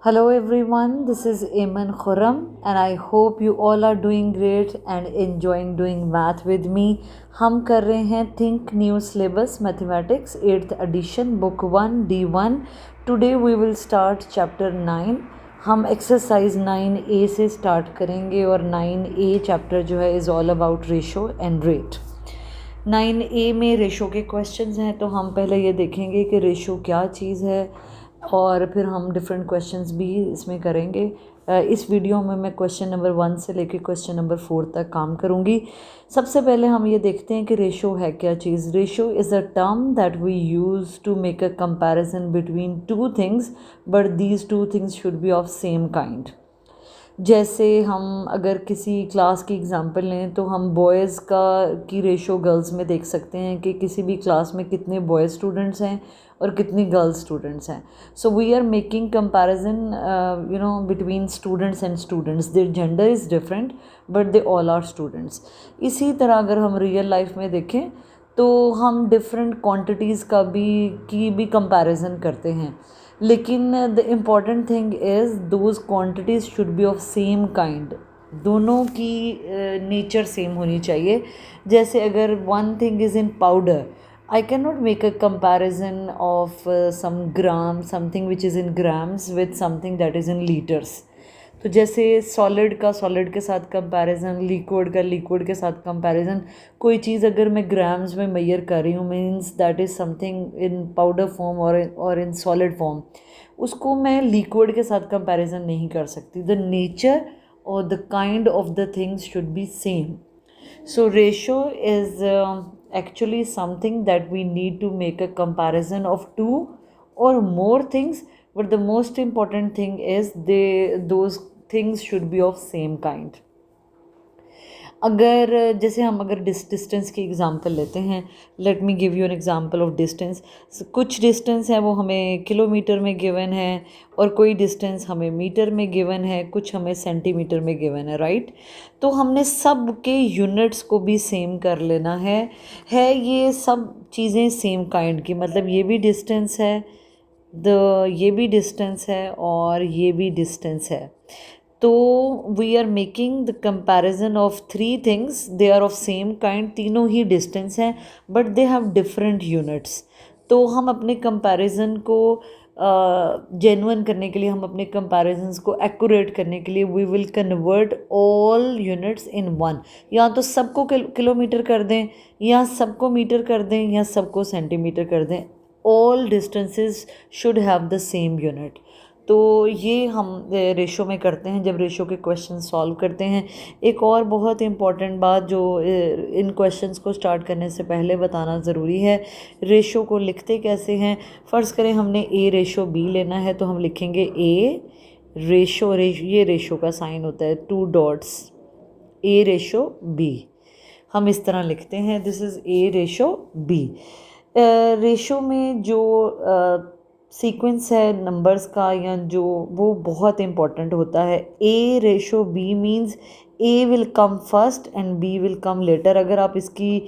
Hello everyone, this is Eman Khurram and I hope you all are doing great and enjoying doing math with me. हम कर रहे हैं Think New Syllabus Mathematics 8th edition Book 1 D1. Today we will start chapter 9. हम exercise 9A से start करेंगे और 9A chapter जो है is all about ratio and rate. 9A में रेशो के क्वेश्चंस हैं, तो हम पहले ये देखेंगे कि रेशो क्या चीज़ है और फिर हम डिफरेंट क्वेश्चंस भी इसमें करेंगे। इस वीडियो में मैं क्वेश्चन नंबर 1 से लेकर क्वेश्चन नंबर 4 तक काम करूँगी। सबसे पहले हम ये देखते हैं कि रेशो है क्या चीज़। Ratio is a term that we use to make a comparison between two things but these two things should be of same kind. जैसे हम अगर किसी क्लास की एग्ज़ाम्पल लें तो हम बॉयज़ की रेशो गर्ल्स में देख सकते हैं कि किसी भी क्लास में कितने बॉयज़ स्टूडेंट्स हैं और कितनी गर्ल्स स्टूडेंट्स हैं। So we are making comparison between students and students. Their gender is different but they all are students. इसी तरह अगर हम रियल लाइफ में देखें तो हम डिफरेंट क्वांटिटीज़ की भी कंपैरिजन करते हैं, लेकिन the important thing is those quantities should be of same kind. दोनों की नेचर सेम होनी चाहिए। जैसे अगर one thing is in powder, I cannot make a comparison of some gram, something which is in grams with something that is in liters. तो जैसे solid का solid के साथ कंपैरिजन, लिक्विड का लिक्विड के साथ कंपैरिजन, कोई चीज़ अगर मैं ग्राम्स में मेजर कर रही हूँ means that is something in powder form और इन सॉलिड फॉर्म, उसको मैं लिक्विड के साथ कंपैरिजन नहीं कर सकती। द नेचर और the kind of the things should B same. So ratio is actually something that we need to make a comparison of two or more things, but the most important thing is those things should be of same kind. अगर जैसे हम अगर distance की example लेते हैं, let me give you an example of distance. कुछ distance है वो हमें किलोमीटर में गिवन है और कोई डिस्टेंस हमें मीटर में गिवन है, कुछ हमें सेंटीमीटर में गिवन है, राइट। तो हमने सब के यूनिट्स को भी सेम कर लेना है ये सब चीज़ें सेम काइंड की, मतलब ये भी डिस्टेंस है, ये भी डिस्टेंस है और ये भी डिस्टेंस है। तो we are making the comparison of three things, they are of same kind, तीनों ही डिस्टेंस हैं but they have different units. तो हम अपने कंपैरिजन को जेन्युइन करने के लिए, हम अपने कंपैरिजन्स को एक्यूरेट करने के लिए we will convert all units in one. या तो सबको किलोमीटर कर दें, या सबको मीटर कर दें, या सबको सेंटीमीटर कर दें। All distances should have the same unit. तो ये हम रेशो में करते हैं जब रेशो के क्वेश्चन सॉल्व करते हैं। एक और बहुत इम्पॉर्टेंट बात जो इन क्वेश्चंस को स्टार्ट करने से पहले बताना ज़रूरी है, रेशो को लिखते कैसे हैं। फ़र्ज़ करें हमने ए रेशो बी लेना है तो हम लिखेंगे ए रेशो, ये रेशो का साइन होता है 2 डॉट्स, ए रेशो बी, हम इस तरह लिखते हैं, this is A ratio B. Ratio में जो सीक्वेंस है नंबर्स का, या जो वो बहुत इम्पॉर्टेंट होता है। A ratio B means A will come first and B will come later. अगर आप इसकी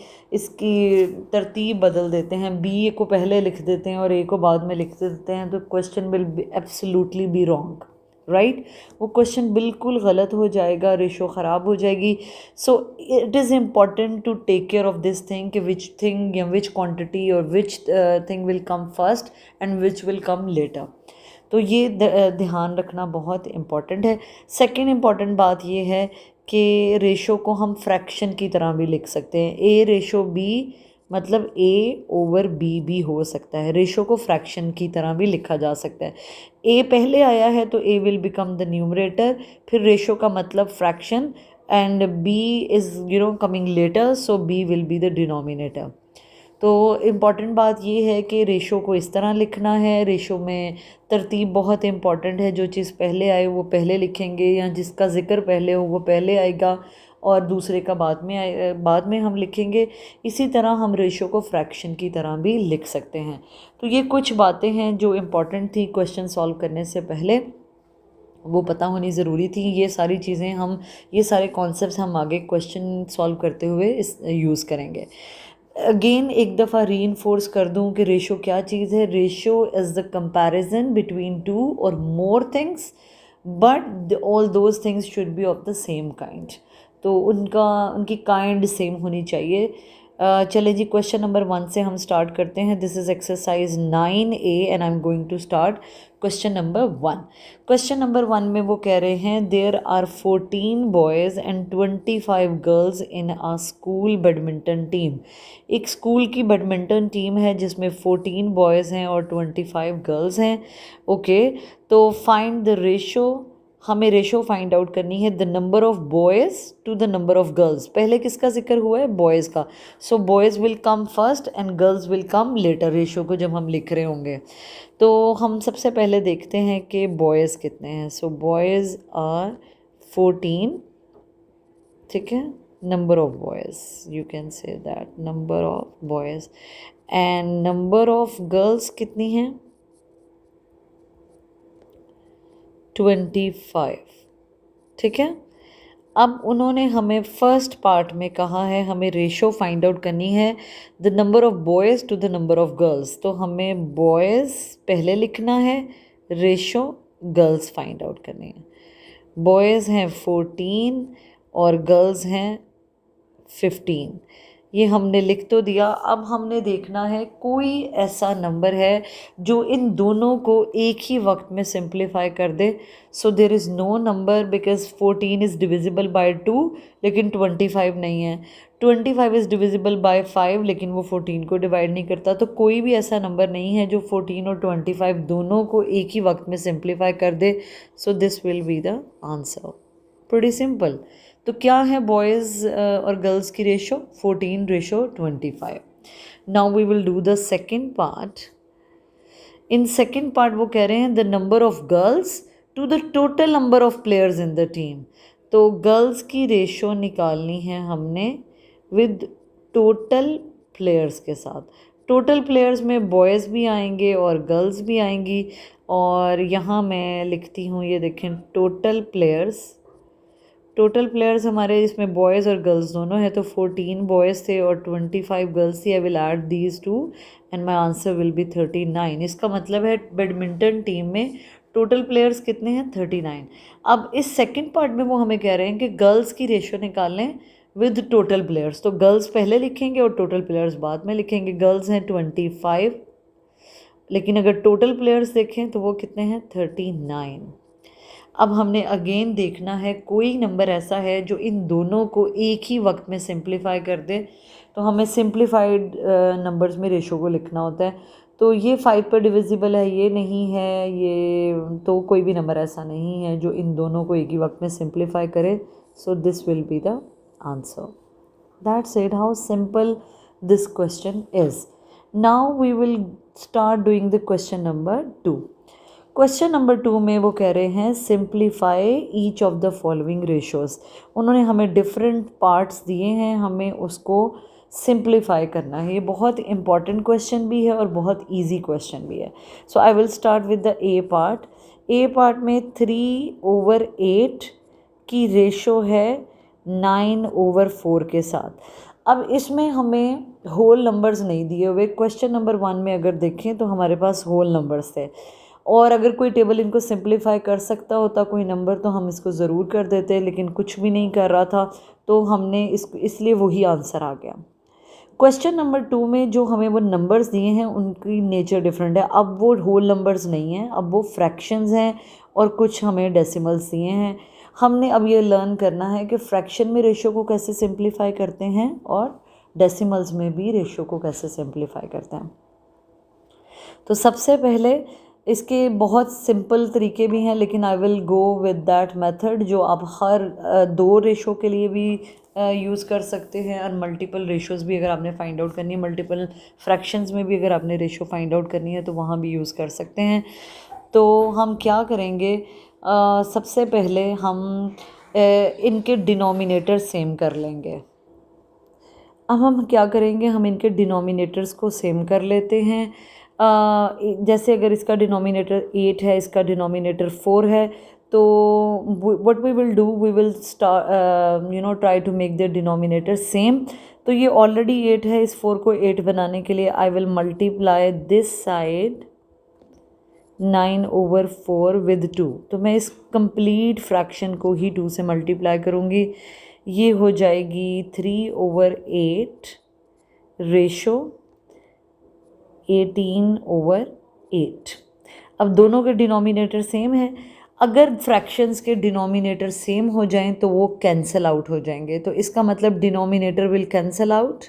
तरतीब बदल देते हैं, बी को पहले लिख देते हैं और ए को बाद में लिख देते हैं, तो question will be absolutely be wrong, right. वो क्वेश्चन बिल्कुल गलत हो जाएगा, रेशो ख़राब हो जाएगी। So it is important to take care of this thing कि विच थिंग या विच क्वांटिटी और which thing will come first and which will come later. तो ये ध्यान रखना बहुत इम्पॉर्टेंट है। सेकेंड इम्पॉर्टेंट बात ये है कि रेशो को हम फ्रैक्शन की तरह भी लिख सकते हैं। ए रेशो बी मतलब ए ओवर बी भी हो सकता है। रेशो को फ्रैक्शन की तरह भी लिखा जा सकता है। ए पहले आया है तो A will become the numerator, फिर रेशो का मतलब fraction, and B is coming later, so B will be the denominator. तो इम्पॉर्टेंट बात ये है कि रेशो को इस तरह लिखना है। रेशो में तरतीब बहुत इम्पॉर्टेंट है, जो चीज़ पहले आए वो पहले लिखेंगे, या जिसका ज़िक्र पहले हो वो पहले आएगा और दूसरे का बाद में हम लिखेंगे। इसी तरह हम रेशो को फ्रैक्शन की तरह भी लिख सकते हैं। तो ये कुछ बातें हैं जो इम्पॉर्टेंट थी क्वेश्चन सॉल्व करने से पहले, वो पता होनी ज़रूरी थी। ये सारी चीज़ें ये सारे कॉन्सेप्ट्स हम आगे क्वेश्चन सॉल्व करते हुए यूज़ करेंगे। अगेन एक दफ़ा री इन्फोर्स कर दूं कि रेशो क्या चीज़ है. Ratio is the comparison between two or more things, but all those things should be of the same kind. तो उनकी काइंड सेम होनी चाहिए. चले जी, क्वेश्चन नंबर 1 से हम स्टार्ट करते हैं. This is exercise 9A and I am going to start question number 1. Question number 1 में वो कह रहे हैं there are 14 boys and 25 girls in a school badminton team. एक स्कूल की बैडमिंटन टीम है जिसमें 14 बॉयज़ हैं और 25 गर्ल्स हैं. ओके, तो फाइंड द रेशो. हमें रेशो फाइंड आउट करनी है. The number of boys to the number of girls. पहले किसका जिक्र हुआ है? बॉयज़ का. So boys will come first and girls will come later, ratio को जब हम लिख रहे होंगे. तो हम सबसे पहले देखते हैं कि बॉयज़ कितने हैं. सो बॉयज़ आर 14. ठीक है, number of boys, you can say that number of boys. And number of girls कितनी हैं? 25. ठीक है. अब उन्होंने हमें फर्स्ट पार्ट में कहा है हमें रेशो फाइंड आउट करनी है the number of boys to the number of girls. तो हमें बॉयज़ पहले लिखना है, रेशो गर्ल्स फाइंड आउट करनी है. बॉयज़ हैं 14 और गर्ल्स हैं 15. ये हमने लिख तो दिया. अब हमने देखना है कोई ऐसा नंबर है जो इन दोनों को एक ही वक्त में सिंप्लीफाई कर दे. So there is no number because 14 is divisible by 2 लेकिन 25 नहीं है. 25 इज़ डिविजिबल बाय 5 लेकिन वो 14 को डिवाइड नहीं करता. तो कोई भी ऐसा नंबर नहीं है जो 14 और 25 दोनों को एक ही वक्त में सिंप्लीफाई कर दे. So this will be the answer. Pretty simple. तो क्या है बॉयज़ और गर्ल्स की ratio? 14 ratio 25. Now we will do the second part. In second part वो कह रहे हैं the number of girls to the total number of players in the team. तो गर्ल्स की रेशो निकालनी है हमने विद टोटल प्लेयर्स के साथ. टोटल प्लेयर्स में बॉयज़ भी आएंगे और गर्ल्स भी आएंगी. और यहाँ मैं लिखती हूँ, ये देखें, टोटल प्लेयर्स. टोटल प्लेयर्स हमारे इसमें बॉयज़ और गर्ल्स दोनों हैं. तो 14 बॉयज़ थे और 25 गर्ल्स थी. I will add these two and my answer will be 39. इसका मतलब है बैडमिंटन टीम में टोटल प्लेयर्स कितने हैं? 39. अब इस सेकंड पार्ट में वो हमें कह रहे हैं कि गर्ल्स की रेशो निकाल लें विद टोटल प्लेयर्स. तो गर्ल्स पहले लिखेंगे और टोटल प्लेयर्स बाद में लिखेंगे. गर्ल्स हैं 25 लेकिन अगर टोटल प्लेयर्स देखें तो वो कितने हैं? 39. अब हमने अगेन देखना है कोई नंबर ऐसा है जो इन दोनों को एक ही वक्त में सिंप्लीफाई कर दे. तो हमें सिंप्लीफाइड नंबर्स में रेशो को लिखना होता है. तो ये 5 पर डिविजिबल है, ये नहीं है, ये तो कोई भी नंबर ऐसा नहीं है जो इन दोनों को एक ही वक्त में सिंप्लीफाई करे. So this will be the answer. That's it, how simple this question is. Now we will start doing the question number 2. Question number 2 में वो कह रहे हैं simplify each of the following ratios. उन्होंने हमें डिफरेंट पार्ट्स दिए हैं, हमें उसको सिंप्लीफाई करना है. ये बहुत इंपॉर्टेंट क्वेश्चन भी है और बहुत इजी क्वेश्चन भी है. So I will start with the A part. A part में 3/8 की रेशो है 9/4 के साथ. अब इसमें हमें होल नंबर्स नहीं दिए हुए. क्वेश्चन नंबर 1 में अगर देखें तो हमारे पास होल नंबर्स थे और अगर कोई टेबल इनको सिंप्लीफाई कर सकता होता कोई नंबर तो हम इसको ज़रूर कर देते, लेकिन कुछ भी नहीं कर रहा था तो हमने इसलिए वही आंसर आ गया. क्वेश्चन नंबर 2 में जो हमें वो नंबर्स दिए हैं उनकी नेचर डिफरेंट है. अब वो होल नंबर्स नहीं हैं, अब वो फ्रैक्शंस हैं और कुछ हमें डेसिमल्स दिए हैं. हमने अब ये लर्न करना है कि फ्रैक्शन में रेशो को कैसे सिंप्लीफाई करते हैं और डेसिमल्स में भी रेशो को कैसे सिंप्लीफाई करते हैं. तो सबसे पहले इसके बहुत सिंपल तरीके भी हैं लेकिन आई will go with that method जो आप हर 2 रेशो के लिए भी यूज़ कर सकते हैं और मल्टीपल रेशोज़ भी अगर आपने फाइंड आउट करनी है, मल्टीपल फ्रैक्शंस में भी अगर आपने रेशो फाइंड आउट करनी है तो वहाँ भी यूज़ कर सकते हैं. तो हम क्या करेंगे, सबसे पहले हम इनके डिनोमिनेटर सेम कर लेंगे. अब हम क्या करेंगे, हम इनके डिनोमिनेटर्स को सेम कर लेते हैं. जैसे अगर इसका डिनोमिनेटर 8 है, इसका डिनोमिनेटर 4 है, तो what we will do, we will start try to make the denominator same. तो ये ऑलरेडी 8 है, इस 4 को 8 बनाने के लिए I will multiply this side 9/4 with 2. तो मैं इस कंप्लीट फ्रैक्शन को ही 2 से मल्टीप्लाई करूँगी. ये हो जाएगी 3/8 रेशो 18/8. अब दोनों के डिनोमिनेटर सेम है. अगर फ्रैक्शंस के डिनोमिनेटर सेम हो जाएं तो वो कैंसिल आउट हो जाएंगे. तो इसका मतलब डिनोमिनेटर विल कैंसिल आउट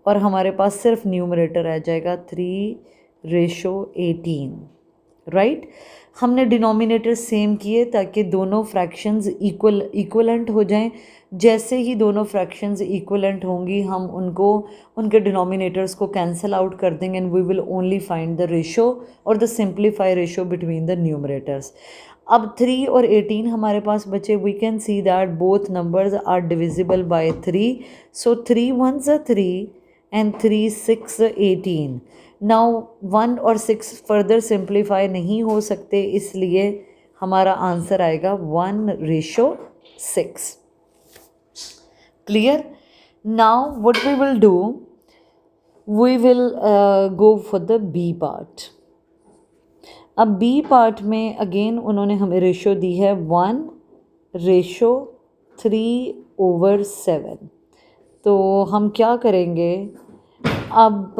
और हमारे पास सिर्फ न्यूमरेटर आ जाएगा 3/18. राइट, हमने डिनोमिनेटर सेम किए ताकि दोनों फ्रैक्शंस इक्वलेंट हो जाएं. जैसे ही दोनों फ्रैक्शंस इक्वलेंट होंगी हम उनको उनके डिनोमिनेटर्स को कैंसिल आउट कर देंगे and we will only find the ratio और the simplify ratio between the numerators. अब 3 और 18 हमारे पास बचे. We can see that both numbers are divisible by 3. So 3 1s are 3 and 3 6 18. Now 1 और 6 फर्दर सिंप्लीफाई नहीं हो सकते, इसलिए हमारा आंसर आएगा 1/6. Clear? Now what we will do, we will go for the B part. अब बी पार्ट में again उन्होंने हमें रेशो दी है 1/3/7. तो हम क्या करेंगे, अब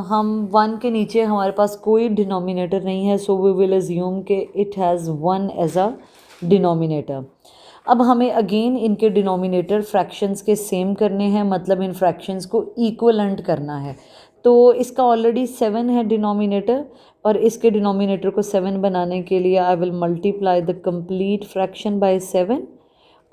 हम 1 के नीचे हमारे पास कोई डिनोमिनेटर नहीं है, सो वी विल अज्यूम कि it has 1 as a denominator. अब हमें अगेन इनके डिनोमिनेटर फ्रैक्शंस के सेम करने हैं, मतलब इन फ्रैक्शंस को इक्वलेंट करना है. तो इसका ऑलरेडी 7 है डिनोमिनेटर और इसके डिनोमिनेटर को 7 बनाने के लिए I will multiply the complete fraction by 7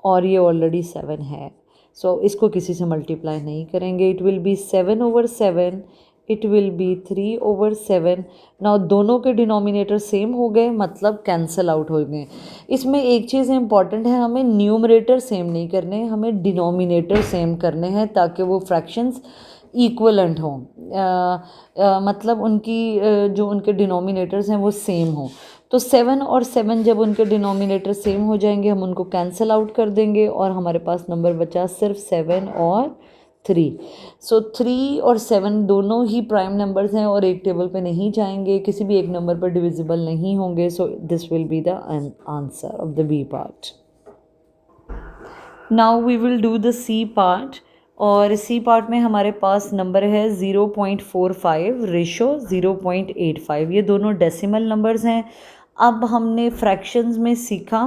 और ये ऑलरेडी 7 है. सो इसको किसी से मल्टीप्लाई नहीं करेंगे. It will B 7/7, it will B 3/7. Now दोनों के डिनोमिनेटर सेम हो गए, मतलब कैंसिल आउट हो गए. इसमें एक चीज़ इंपॉर्टेंट है, हमें न्यूमरेटर सेम नहीं करने, हमें डिनोमिनेटर सेम करने हैं ताकि वो फ्रैक्शंस इक्वलेंट हों. मतलब उनकी जो उनके डिनोमिनेटर्स हैं वो सेम हों. तो 7 और 7 जब उनके डिनोमिनेटर सेम हो जाएंगे हम उनको कैंसिल आउट कर देंगे और हमारे पास नंबर बचा सिर्फ 7 और 3. सो 3 और 7 दोनों ही प्राइम नंबर्स हैं और एक टेबल पे नहीं जाएंगे, किसी भी एक नंबर पर डिविजिबल नहीं होंगे. So this will be the answer of the B part. Now we will do the C part. और सी पार्ट में हमारे पास नंबर है 0.45 रेशो 0.85. ये दोनों डेसिमल नंबर्स हैं. अब हमने फ्रैक्शंस में सीखा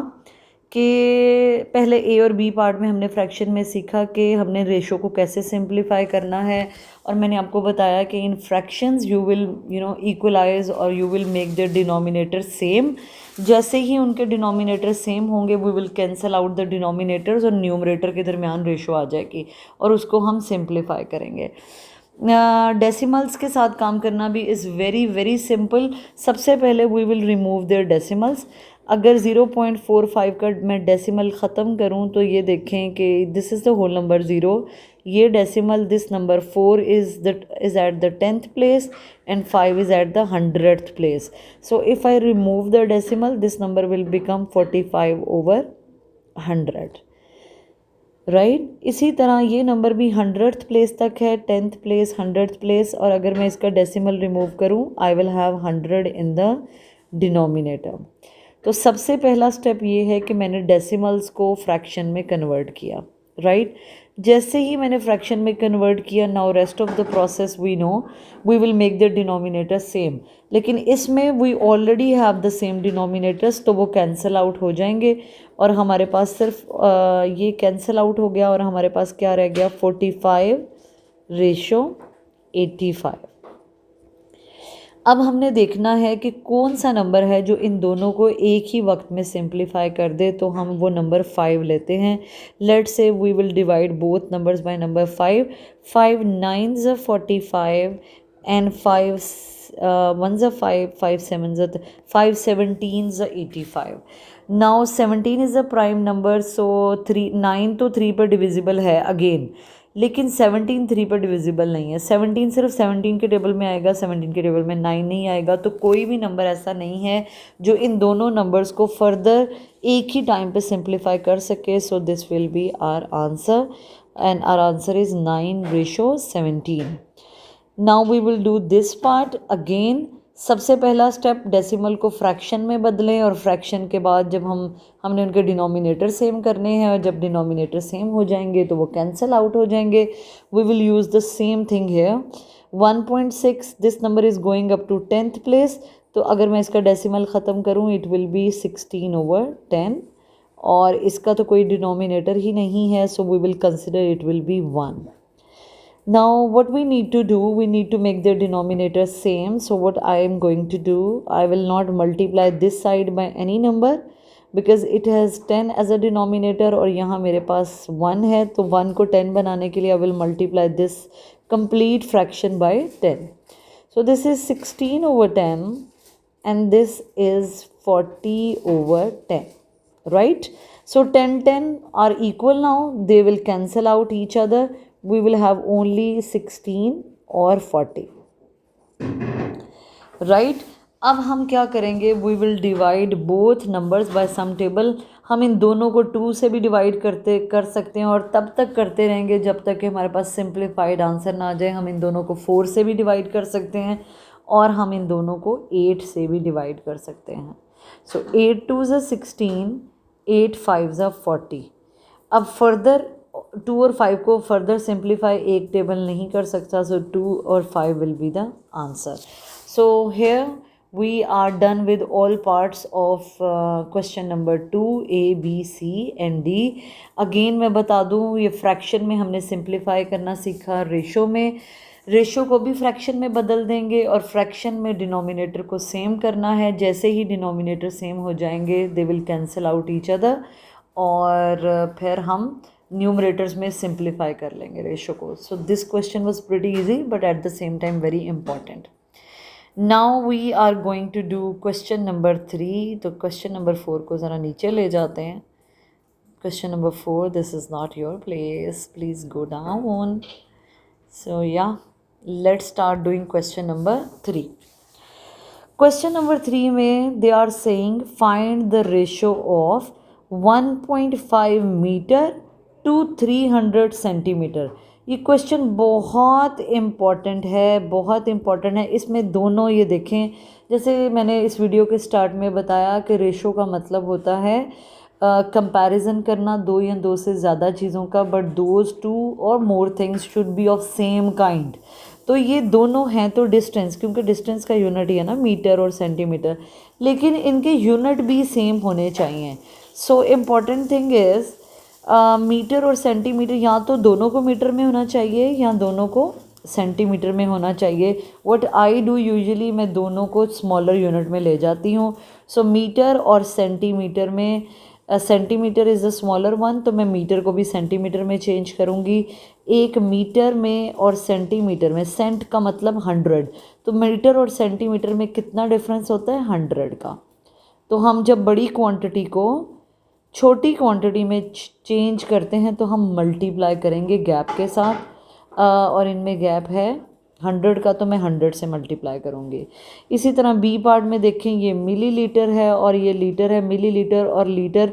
कि पहले ए और बी पार्ट में हमने फ्रैक्शन में सीखा कि हमने रेशो को कैसे सिंप्लीफाई करना है. और मैंने आपको बताया कि इन फ्रैक्शंस यू विल इक्वलाइज और you will make the denominator same. जैसे ही उनके डिनोमिनेटर सेम होंगे we will cancel out the denominators और न्यूमरेटर के दरमियान रेशो आ जाएगी और उसको हम सिंप्लीफाई करेंगे. डेसिमल्स के साथ काम करना भी इज़ वेरी वेरी सिंपल. सबसे पहले we will remove their decimals. अगर 0.45 का मैं डेसिमल ख़त्म करूं तो ये देखें कि this is the whole number 0. ये decimal this number 4 is at the 10th place and 5 is at the 100th place. So if I remove the decimal this number will become 45/100. Right इसी तरह ये नंबर भी 100th place तक है, 10th place 100th place. और अगर मैं इसका डेसिमल रिमूव करूँ I will have 100 in the denominator. तो सबसे पहला स्टेप ये है कि मैंने डेसिमल्स को फ्रैक्शन में कन्वर्ट किया. राइट जैसे ही मैंने फ्रैक्शन में कन्वर्ट किया now rest of the process we know we will make the denominator same. लेकिन इसमें we already have the same denominators तो वो कैंसिल आउट हो जाएंगे और हमारे पास सिर्फ ये कैंसिल आउट हो गया और हमारे पास क्या रह गया 45/85. अब हमने देखना है कि कौन सा नंबर है जो इन दोनों को एक ही वक्त में सिंप्लीफाई कर दे. तो हम वो नंबर 5 लेते हैं. Let's say we will divide both numbers by number 5. 5 9s are 45 and 5 1s are 5 5 7s are 5 17s are 85. Now 17 is a prime number so 9 तो 3 पर डिविजिबल है अगेन. लेकिन 17 3 पर डिविजिबल नहीं है। 17 सिर्फ 17 के टेबल में आएगा, 17 के टेबल में 9 नहीं आएगा। तो कोई भी नंबर ऐसा नहीं है जो इन दोनों नंबर्स को फर्दर एक ही टाइम पे सिंप्लीफाई कर सके। So this will be our answer and our answer is 9:17। Now we will do this part again. सबसे पहला स्टेप, डेसिमल को फ्रैक्शन में बदलें, और फ्रैक्शन के बाद जब हमने उनके डिनोमिनेटर सेम करने हैं, और जब डिनोमिनेटर सेम हो जाएंगे तो वो कैंसिल आउट हो जाएंगे। We will use the same thing here. 1.6 this number is going up to 10th place. तो अगर मैं इसका डेसिमल ख़त्म करूँ, इट विल बी 16/10, और इसका तो कोई डिनोमिनेटर ही नहीं है, so we will consider it will be 1. Now what we need to do, we need to make the denominator same. So what I am going to do, I will not multiply this side by any number because it has 10 as a denominator, और यहाँ मेरे पास 1 है, तो 1 को 10 बनाने के लिए I will multiply this complete fraction by 10. So this is 16/10 and this is 40/10, right? So 10 are equal now, they will cancel out each other. We will have only 16 or 40, right? अब हम क्या करेंगे, we will divide both numbers by some table. हम इन दोनों को 2 से भी divide कर सकते हैं, और तब तक करते रहेंगे जब तक कि हमारे पास सिंप्लीफाइड आंसर ना आ जाए। हम इन दोनों को 4 से भी डिवाइड कर सकते हैं, और हम इन दोनों को 8 से भी डिवाइड कर सकते हैं। सो 8 2 is 16, 8 5 is 40. अब फर्दर 2 और 5 को फर्दर सिंप्लीफाई एक टेबल नहीं कर सकता, सो 2 और 5 will be the answer. So here we are done with all parts of question number 2 A B C and D. Again मैं बता दूं, ये फ्रैक्शन में हमने सिंप्लीफाई करना सीखा, रेशो में रेशो को भी फ्रैक्शन में बदल देंगे, और फ्रैक्शन में डिनोमिनेटर को सेम करना है। जैसे ही डिनोमिनेटर सेम हो जाएंगे they will cancel out each other, और फिर हम न्यूमरेटर्स में सिंप्लीफाई कर लेंगे रेशो को. So this question was pretty easy but at the same time very important. Now we are going to do question number 3. तो क्वेश्चन नंबर 4 को ज़रा नीचे ले जाते हैं. Question number 4, this is not your place, please go down. So या let's start doing question number 3. Question number 3 में they are saying find the ratio of 1.5 metre to 300 centimetre. ये क्वेश्चन बहुत इम्पॉर्टेंट है, बहुत इम्पॉर्टेंट है. इसमें दोनों, ये देखें, जैसे मैंने इस वीडियो के स्टार्ट में बताया कि रेशो का मतलब होता है कंपैरिजन करना दो या दो से ज़्यादा चीज़ों का, बट दोज 2 और more things should be of same kind. तो ये दोनों हैं तो डिस्टेंस, क्योंकि डिस्टेंस का यूनिट ही है ना मीटर और सेंटीमीटर, लेकिन इनके यूनिट भी सेम होने चाहिए. So important thing is metre और सेंटीमीटर, या तो दोनों को मीटर में होना चाहिए या दोनों को सेंटीमीटर में होना चाहिए. व्हाट आई डू यूजुअली, मैं दोनों को स्मॉलर यूनिट में ले जाती हूँ. सो मीटर और सेंटीमीटर में, centimetre is the smaller one, तो मैं मीटर को भी सेंटीमीटर में चेंज करूँगी. एक मीटर में और सेंटीमीटर में, सेंट का मतलब 100, तो मीटर और सेंटीमीटर में कितना डिफरेंस होता है, 100 का. तो हम जब बड़ी क्वांटिटी को छोटी क्वांटिटी में चेंज करते हैं तो हम मल्टीप्लाई करेंगे गैप के साथ, और इनमें गैप है 100 का, तो मैं 100 से मल्टीप्लाई करूँगी. इसी तरह बी पार्ट में देखें, ये मिलीलीटर है और ये लीटर है. मिलीलीटर और लीटर,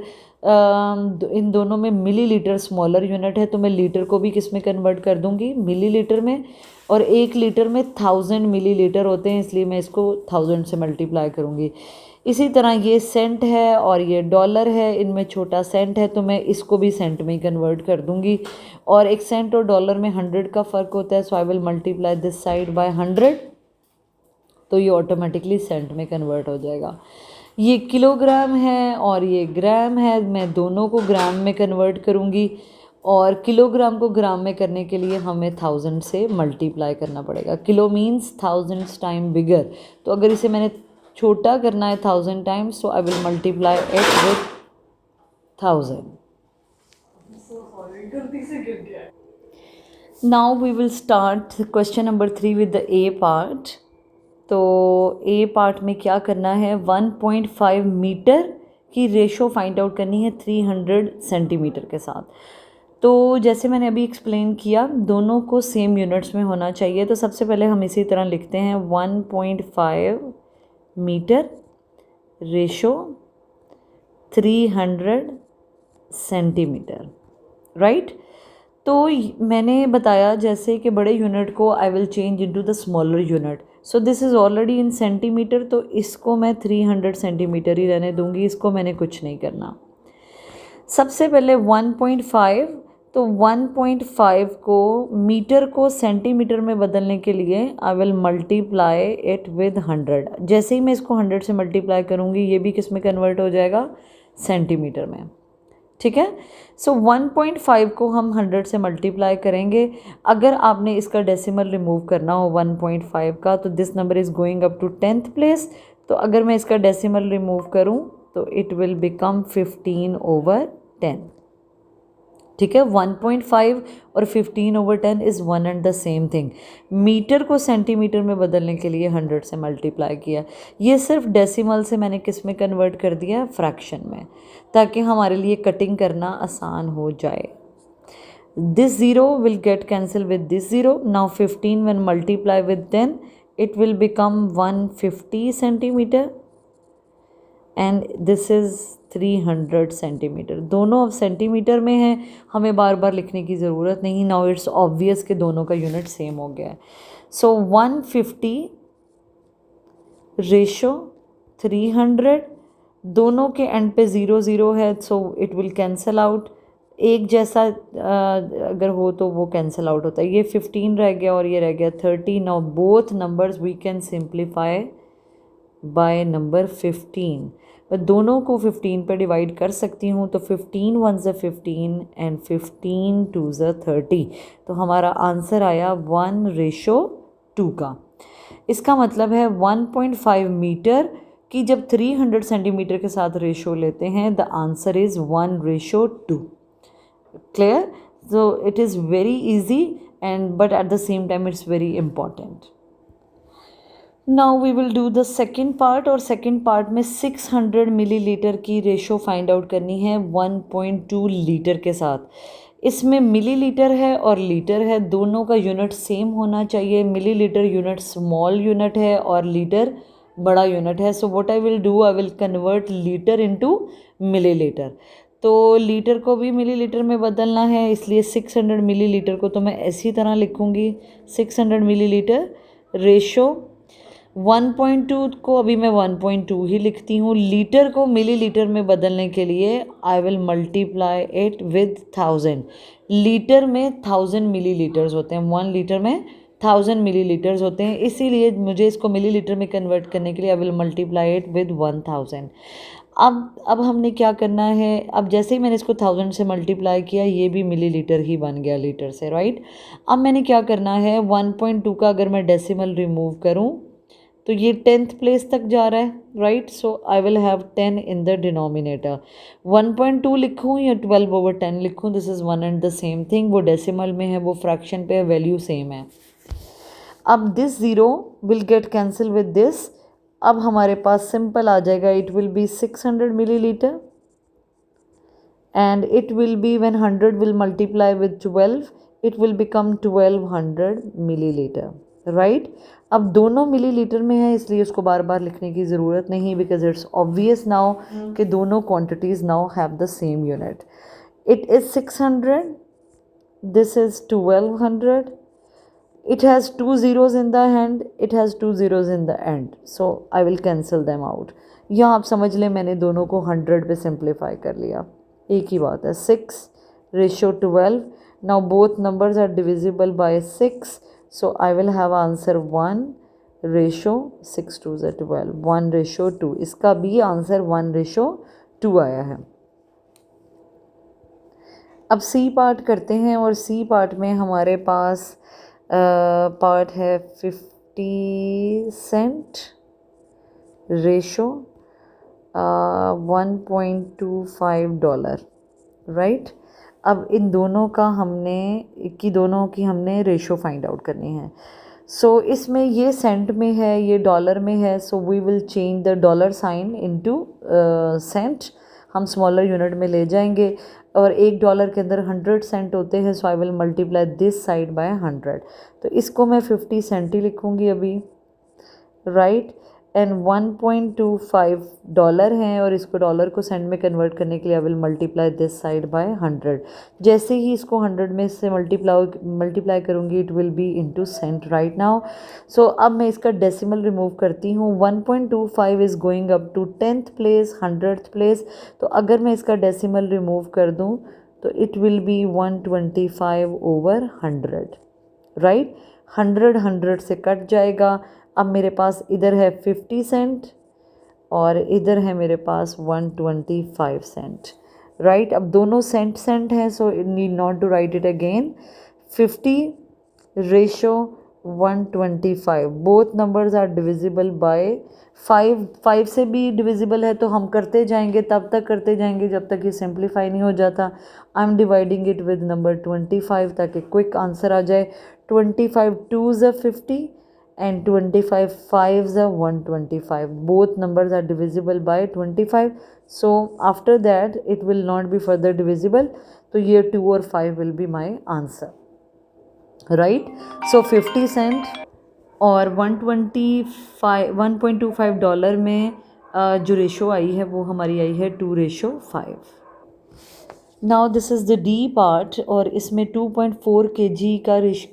इन दोनों में मिलीलीटर स्मॉलर यूनिट है, तो मैं लीटर को भी किस में कन्वर्ट कर दूँगी, मिलीलीटर में. और 1 लीटर में 1000 मिलीलीटर होते हैं, इसलिए मैं इसको 1000 से मल्टीप्लाई करूँगी. इसी तरह ये सेंट है और ये डॉलर है, इनमें छोटा सेंट है, तो मैं इसको भी सेंट में ही कन्वर्ट कर दूंगी. और एक सेंट और डॉलर में 100 का फ़र्क होता है, so I will multiply this side by 100, तो ये ऑटोमेटिकली सेंट में कन्वर्ट हो जाएगा. ये किलोग्राम है और ये ग्राम है, मैं दोनों को ग्राम में कन्वर्ट करूँगी. और किलोग्राम को ग्राम में करने के लिए हमें 1000 से मल्टीप्लाई करना पड़ेगा. किलो मीन्स 1000 टाइम बिगर, तो अगर इसे मैंने छोटा करना है 1000 times, so I will multiply it with 1000. Now we will start question number 3 with the A part. तो ए पार्ट में क्या करना है, 1.5 मीटर की रेशो फाइंड आउट करनी है 300 सेंटीमीटर के साथ. तो जैसे मैंने अभी एक्सप्लेन किया, दोनों को सेम यूनिट्स में होना चाहिए। तो सबसे पहले हम इसी तरह लिखते हैं 1.5 मीटर रेशो 300 सेंटीमीटर, राइट। तो मैंने बताया जैसे कि बड़े यूनिट को I will change into the smaller unit, so this is already in centimetre, तो इसको मैं 300 सेंटीमीटर ही रहने दूंगी, इसको मैंने कुछ नहीं करना। सबसे पहले 1.5, तो 1.5 को मीटर को सेंटीमीटर में बदलने के लिए I will multiply it with 100। जैसे ही मैं इसको 100 से मल्टीप्लाई करूँगी, ये भी किस में कन्वर्ट हो जाएगा, सेंटीमीटर में, ठीक है। सो 1.5 को हम 100 से मल्टीप्लाई करेंगे। अगर आपने इसका डेसिमल रिमूव करना हो 1.5 का, तो this number is going up to 10th place. तो अगर मैं इसका डेसिमल रिमूव करूं तो इट विल बिकम 15/10, ठीक है। 1.5 और 15/10 is one and the same thing. Metre को सेंटीमीटर में बदलने के लिए 100 से मल्टीप्लाई किया। ये सिर्फ डेसिमल से मैंने किस में कन्वर्ट कर दिया, फ्रैक्शन में, ताकि हमारे लिए कटिंग करना आसान हो जाए। This zero will get cancel with this zero. Now 15 when multiply with 10 it will become 150 centimetre and this is 300 centimetre. दोनों अब सेंटीमीटर में हैं, हमें बार बार लिखने की ज़रूरत नहीं। नाउ इट्स ऑब्वियस कि दोनों का यूनिट सेम हो गया है। सो 150 रेशो 300, दोनों के एंड पे 0 0 है, so it will cancel out. एक जैसा अगर हो तो वो कैंसिल आउट होता है। ये 15 रह गया और ये रह गया 30। Now both numbers we can simplify by number 15। मैं दोनों को 15 पे डिवाइड कर सकती हूँ, तो 15 1 ज़ 15 एंड 15 2 ज़ 30। तो हमारा आंसर आया 1:2 का। इसका मतलब है 1.5 मीटर की जब 300 सेंटीमीटर के साथ रेशो लेते हैं, the answer is 1:2। Clear? So it is very easy and but at the same time it's very important. Now we will do the second part, और सेकेंड पार्ट में 600 मिलीलीटर की ratio find out करनी है 1.2 litre के साथ। इसमें millilitre है और लीटर है, दोनों का यूनिट सेम होना चाहिए। मिलीलीटर यूनिट स्मॉल यूनिट है और लीटर बड़ा यूनिट है। सो what I will do, I will convert litre into millilitre. तो लीटर को भी मिलीलीटर में बदलना है, इसलिए 600 मिलीलीटर को तो मैं ऐसी तरह लिखूँगी 600 मिलीलीटर रेशो 1.2 को अभी मैं 1.2 ही लिखती हूँ। लीटर को मिलीलीटर में बदलने के लिए I will multiply it with 1000। Litre में 1000 मिलीलीटर्स होते हैं, 1 लीटर में 1000 मिलीलीटर्स होते हैं, इसीलिए मुझे इसको मिलीलीटर में कन्वर्ट करने के लिए I will multiply it with 1000। अब हमने क्या करना है, अब जैसे ही मैंने इसको 1000 से मल्टीप्लाई किया, ये भी मिलीलीटर ही बन गया लीटर से, राइट। अब मैंने क्या करना है, 1.2 का अगर मैं डेसिमल रिमूव करूँ तो ये 10th प्लेस तक जा रहा है, right. So I will have 10 in the denominator. 1.2 लिखूँ या 12/10 लिखूँ, this is one and the same thing. वो डेसिमल में है, वो फ्रैक्शन पे है, वैल्यू सेम है। अब this zero will get cancel with this. अब हमारे पास सिंपल आ जाएगा, it will B 600 millilitre and it will be when 100 will multiply with 12 it will become 1200 millilitre, right. अब दोनों मिलीलीटर में है, इसलिए उसको बार बार लिखने की ज़रूरत नहीं, बिकॉज इट्स ऑब्वियस नाउ कि दोनों quantities now have the same unit. It is 600, this is 1200, it has 2 zeros in the hand, it has 2 zeros in the end, so I will cancel them out। यहाँ आप समझ लें मैंने दोनों को 100 पे सिंप्लीफाई कर लिया, एक ही बात है। 6:12। now both numbers are divisible by 6, so I will have answer 1:6 2 is 12, 1:2। इसका भी आंसर 1:2 आया है। अब सी पार्ट करते हैं, और सी पार्ट में हमारे पास पार्ट है 50 सेंट रेशो 1.25 डॉलर, राइट। अब इन दोनों का दोनों की हमने रेशो फाइंड आउट करनी है। सो इसमें ये सेंट में है, ये डॉलर में है, so we will change the dollar sign into cent. हम स्मॉलर यूनिट में ले जाएंगे और $1 के अंदर 100 सेंट होते हैं, so I will multiply this side by 100। तो इसको मैं 50 सेंट ही लिखूँगी अभी, राइट। एंड $1.25 हैं और इसको डॉलर को सेंट में कन्वर्ट करने के लिए I will multiply this side by 100। जैसे ही इसको 100 में से मल्टीप्लाई करूँगी it will be into cent right now. So अब मैं इसका डेसिमल रिमूव करती हूँ। 1.25 is going up to 10th place, 100th place. तो अगर मैं इसका डेसिमल रिमूव कर दूँ तो इट विल बी 125/100, राइट। 100 से कट जाएगा। अब मेरे पास इधर है 50 सेंट और इधर है मेरे पास 125 सेंट, राइट। अब दोनों सेंट सेंट हैं, so need not to write it again. 50/125, both numbers are divisible by 5। 5 से भी डिविजिबल है तो हम करते जाएंगे, तब तक करते जाएंगे जब तक ये सिंप्लीफाई नहीं हो जाता। I am dividing it with number 25 ताकि क्विक आंसर आ जाए। 25 2s are 50 and 25 5s are 125. Both numbers are divisible by 25. So after that it will not be further divisible. So here 2 or 5 will be my answer, right? So 50 cent और 1.25 dollar में जो ratio आई है वो हमारी आई है 2:5। Now this is the D part और इसमें 2.4 kg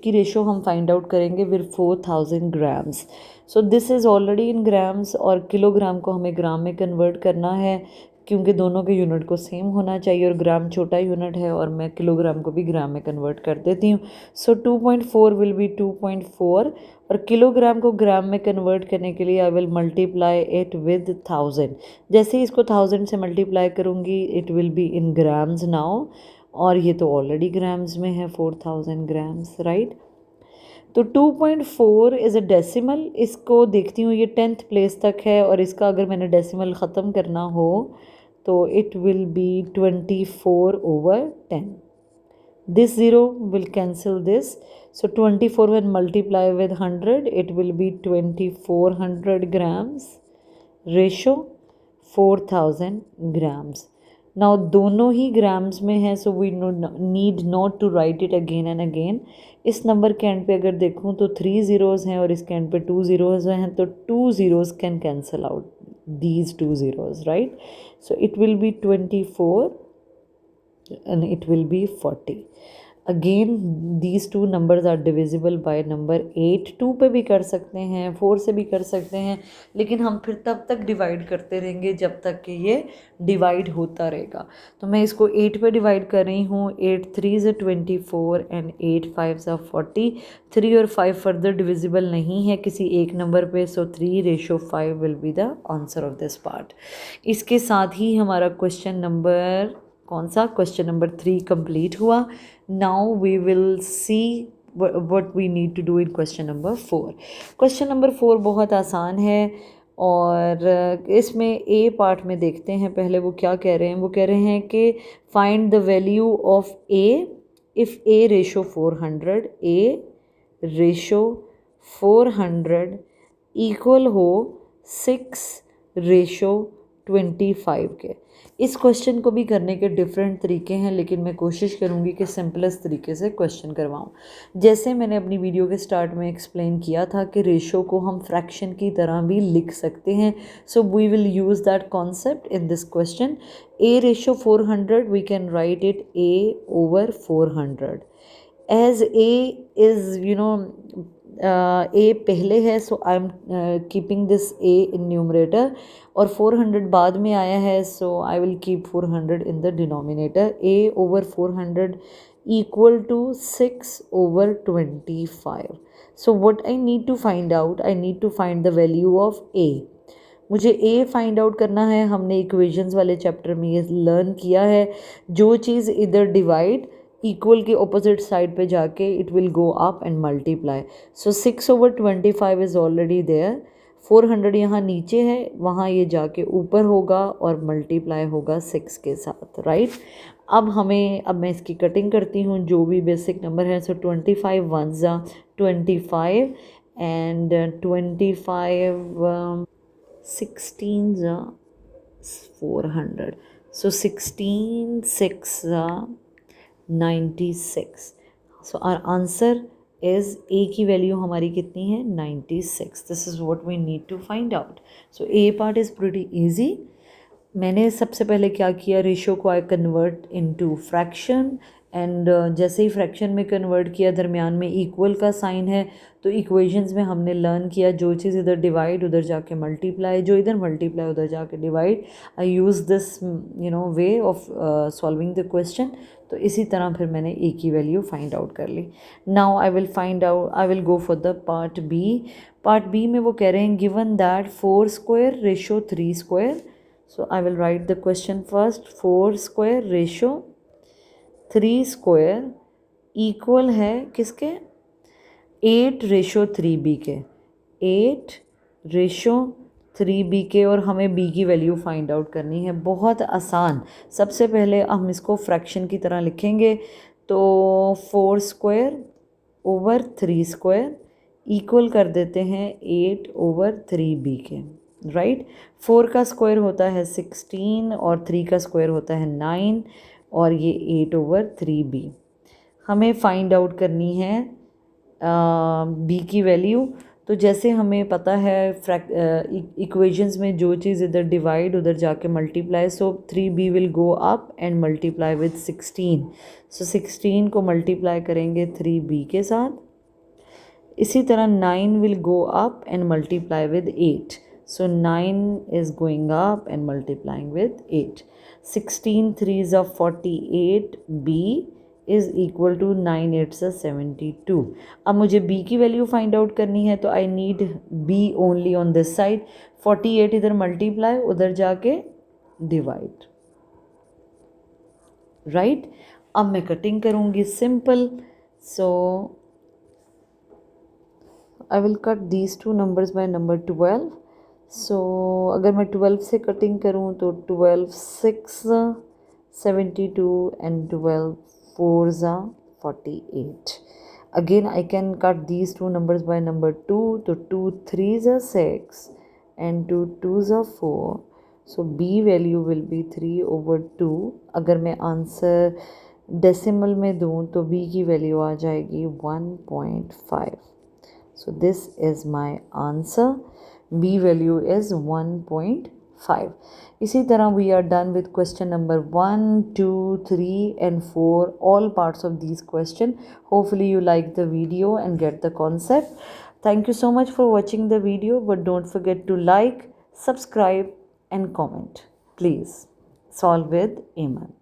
की रेशो हम फाइंड आउट करेंगे with 4000 grams. So this is already in grams और किलोग्राम को हमें ग्राम में कन्वर्ट करना है क्योंकि दोनों के यूनिट को सेम होना चाहिए और ग्राम छोटा यूनिट है और मैं किलोग्राम को भी ग्राम में कन्वर्ट कर देती हूँ। सो 2.4 विल बी 2.4 और किलोग्राम को ग्राम में कन्वर्ट करने के लिए I will multiply it with 1000। जैसे ही इसको 1000 से मल्टीप्लाई करूँगी it will be in grams now और ये तो ऑलरेडी ग्राम्स में है 4000 ग्राम्स, राइट। तो 2.4 इज़ अ डेसिमल। इसको देखती हूँ ये 10th प्लेस तक है और इसका अगर मैंने डेसिमल ख़त्म करना हो तो it will B 24/10। This 0 will cancel this. So 24 when multiply with 100 it will be 2400 grams. Ratio 4000 grams. Now दोनों ही ग्राम्स में है so we need not to write it again and again. इस नंबर के and पे अगर देखूँ तो 3 zeros हैं और इसके एंड पे 2 zeros हैं तो 2 zeros can cancel out these 2 zeros, right? So it will be 24 and it will be 40. Again these two numbers are divisible by number 8। 2 पे भी कर सकते हैं, 4 से भी कर सकते हैं, लेकिन हम फिर तब तक डिवाइड करते रहेंगे जब तक कि ये डिवाइड होता रहेगा। तो मैं इसको 8 पे डिवाइड कर रही हूँ। 8 3s are 24 and 8 5s are 40। 3 और 5 फर्दर डिविजिबल नहीं है किसी एक नंबर पे, so 3:5 will be the answer of this part. इसके साथ ही हमारा क्वेश्चन नंबर कौन सा, क्वेश्चन नंबर 3 कंप्लीट हुआ। Now we will see what we need to do in question number 4। Question number 4 बहुत आसान है और इसमें ए पार्ट में देखते हैं पहले वो क्या कह रहे हैं। वो कह रहे हैं कि find the value of A if A ratio 400, A ratio 400 equal हो 6:25 के। इस क्वेश्चन को भी करने के डिफरेंट तरीके हैं लेकिन मैं कोशिश करूँगी कि सिंपलेस्ट तरीके से क्वेश्चन करवाऊँ। जैसे मैंने अपनी वीडियो के स्टार्ट में एक्सप्लेन किया था कि रेशो को हम फ्रैक्शन की तरह भी लिख सकते हैं, so we will use that concept in this question. A ratio 400 we can write it A/400 as A is A पहले है so I am keeping this A in numerator और 400 बाद में आया है so I will keep 400 in the denominator. A/400 equal to 6/25। So what I need to find out, I need to find the value of A. मुझे ए find out करना है। हमने equations वाले चैप्टर में ये लर्न किया है, जो चीज़ इधर डिवाइड इक्वल के ऑपोजिट साइड पे जाके it will go up and multiply. So 6/25 is already there. 400 यहाँ नीचे है, वहाँ ये जाके ऊपर होगा और मल्टीप्लाई होगा 6 के साथ, राइट। अब मैं इसकी कटिंग करती हूँ जो भी बेसिक नंबर है। सो 25 1s are 25 and 25 16s are 400. So 16 6 are 96. So our answer is A की वैल्यू हमारी कितनी है 96. This is what we need to find out. So A part is pretty easy. मैंने सबसे पहले क्या किया, रेशो को आई कन्वर्ट इनटू फ्रैक्शन एंड जैसे ही फ्रैक्शन में कन्वर्ट किया दरमियान में इक्वल का साइन है, तो इक्वेशंस में हमने लर्न किया जो चीज़ इधर डिवाइड उधर जाके मल्टीप्लाई, जो इधर मल्टीप्लाई उधर जाके divide. I use this way of solving the question. तो इसी तरह फिर मैंने ए की वैल्यू फाइंड आउट कर ली. Now I will go for the part B. Part B में वो कह रहे हैं given that 4 square ratio 3 square. So I will write the question first. 4 square ratio 3 square equal है किसके, 8 रेशो 3b के. 8 रेशो 3b के, और हमें b की वैल्यू फाइंड आउट करनी है. बहुत आसान. सबसे पहले हम इसको फ्रैक्शन की तरह लिखेंगे. तो 4 स्क्वायर ओवर 3 स्क्वायर इक्वल कर देते हैं 8 ओवर 3b के. राइट. 4 का स्क्वायर होता है 16 और 3 का स्क्वायर होता है 9 और ये 8 ओवर 3b. हमें फाइंड आउट करनी है b की वैल्यू. तो जैसे हमें पता है इक्वेशंस में जो चीज़ इधर डिवाइड उधर जाके multiply, so 3b will go up and multiply with 16. सो 16 को मल्टीप्लाई करेंगे 3b के साथ. इसी तरह 9 will go up and multiply with 8. So 9 is going up and multiplying with 8. 16 3s are 48. B is equal to 9 8s are 72. अब मुझे B की value find out करनी है, तो I need B only on this side. 48 इधर multiply उधर जाके divide. Right. अब मैं कटिंग करूँगी simple. So I will cut these two numbers by number 12. सो अगर मैं 12 से कटिंग करूँ तो 12 6 72 and 12 4s are 48. Again I can cut these two numbers by number 2. तो 2 3s are 6 and 2 2s are 4. So B value will be 3 over 2. अगर मैं answer decimal में दूँ तो बी की वैल्यू आ जाएगी 1.5. So this is my answer. B value is 1.5. इसी तरह we are done with question number 1, 2, 3 and 4. All parts of these question. Hopefully you like the video and get the concept. Thank you so much for watching the video, but don't forget to like, subscribe and comment. Please. Solve with Aman.